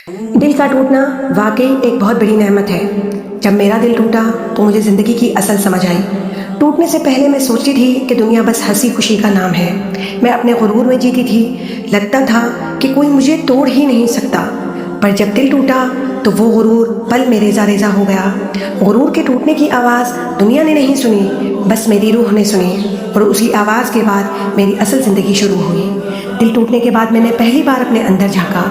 دل کا ٹوٹنا واقعی ایک بہت بڑی نعمت ہے۔ جب میرا دل ٹوٹا تو مجھے زندگی کی اصل سمجھ آئی۔ ٹوٹنے سے پہلے میں سوچتی تھی کہ دنیا بس ہنسی خوشی کا نام ہے۔ میں اپنے غرور میں جیتی تھی، لگتا تھا کہ کوئی مجھے توڑ ہی نہیں سکتا۔ پر جب دل ٹوٹا تو وہ غرور پل میں ریزہ ریزہ ہو گیا۔ غرور کے ٹوٹنے کی آواز دنیا نے نہیں سنی، بس میری روح نے سنی، اور اسی آواز کے بعد میری اصل زندگی شروع ہوئی۔ دل ٹوٹنے کے بعد میں نے پہلی بار اپنے اندر جھانکا۔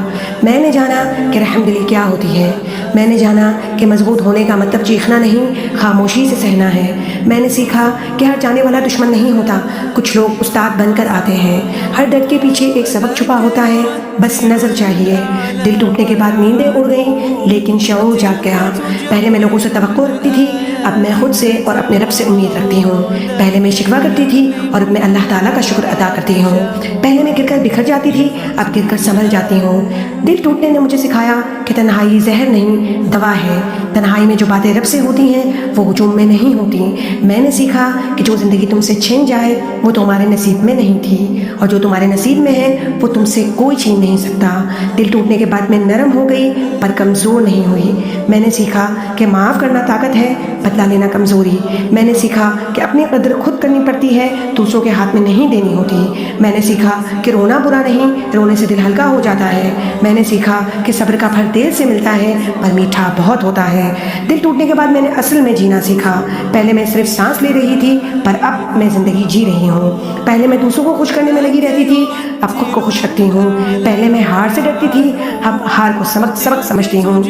میں نے جانا کہ رحم دلی کیا ہوتی ہے۔ میں نے جانا کہ مضبوط ہونے کا مطلب چیخنا نہیں، خاموشی سے سہنا ہے۔ میں نے سیکھا کہ ہر جانے والا دشمن نہیں ہوتا، کچھ لوگ استاد بن کر آتے ہیں۔ ہر درد کے پیچھے ایک سبق چھپا ہوتا ہے، بس نظر چاہیے۔ دل ٹوٹنے کے بعد نیندیں اڑ گئیں، لیکن شعور جاگ گیا۔ پہلے میں لوگوں سے توقع رکھتی تھی، اب میں خود سے اور اپنے رب سے امید رکھتی ہوں۔ پہلے میں شکوہ کرتی تھی اور اب میں اللہ تعالیٰ کا شکر ادا کرتی ہوں۔ پہلے میں گر کر بکھر جاتی تھی، اب گر کر سنبھل جاتی ہوں۔ دل ٹوٹنے نے مجھے سکھایا کہ تنہائی زہر نہیں، دوا ہے۔ تنہائی میں جو باتیں رب سے ہوتی ہیں وہ ہجوم میں نہیں ہوتی۔ میں نے سیکھا کہ جو زندگی تم سے چھن جائے وہ تمہارے نصیب میں نہیں تھی، اور جو تمہارے نصیب میں ہے وہ تم سے کوئی چھین نہیں سکتا۔ دل ٹوٹنے کے بعد میں نرم ہو گئی پر کمزور نہیں ہوئی۔ میں نے سیکھا کہ معاف کرنا طاقت ہے، بدلہ لینا کمزوری۔ میں نے سیکھا کہ اپنی قدر خود کرنی پڑتی ہے، دوسروں کے ہاتھ میں نہیں دینی ہوتی۔ میں نے سیکھا کہ رونا برا نہیں، رونے سے دل ہلکا ہو جاتا ہے۔ میں نے سیکھا کہ صبر کا پھل دیر سے ملتا ہے پر میٹھا بہت ہوتا ہے۔ دل ٹوٹنے کے بعد میں نے اصل میں جینا سیکھا۔ پہلے میں صرف سانس لے رہی تھی، پر اب میں زندگی جی رہی ہوں۔ پہلے میں دوسروں کو خوش کرنے میں لگی رہتی تھی، اب خود کو خوش رکھتی ہوں۔ پہلے میں ہار سے ڈرتی تھی، اب ہار کو سبق سمجھتی ہوں۔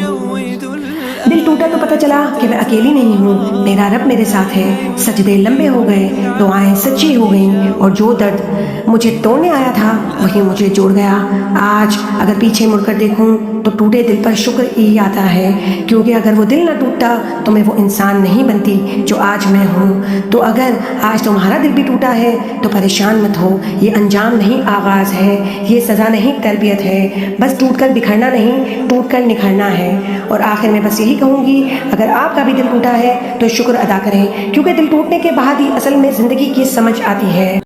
دل ٹوٹا تو پتہ چلا کہ میں اکیلی نہیں ہوں، میرا رب میرے ساتھ ہے۔ سجدے لمبے ہو گئے، دعائیں سچی ہو گئیں، اور جو درد مجھے توڑنے آیا تھا وہی مجھے جوڑ گیا۔ آج اگر پیچھے مڑ کر دیکھوں تو ٹوٹے دل پر شکر ہی آتا ہے، کیونکہ اگر وہ دل نہ ٹوٹتا تو میں وہ انسان نہیں بنتی جو آج میں ہوں۔ تو اگر آج تمہارا دل بھی ٹوٹا ہے تو پریشان مت ہو، یہ انجام نہیں آغاز ہے، یہ سزا نہیں تربیت ہے۔ بس ٹوٹ کر بکھرنا نہیں، ٹوٹ کر نکھرنا ہے۔ اور آخر میں بس یہی کہوں گی، اگر آپ کا بھی دل ٹوٹا ہے تو شکر ادا کریں، کیونکہ دل ٹوٹنے کے بعد ہی اصل میں زندگی کی سمجھ آتی ہے۔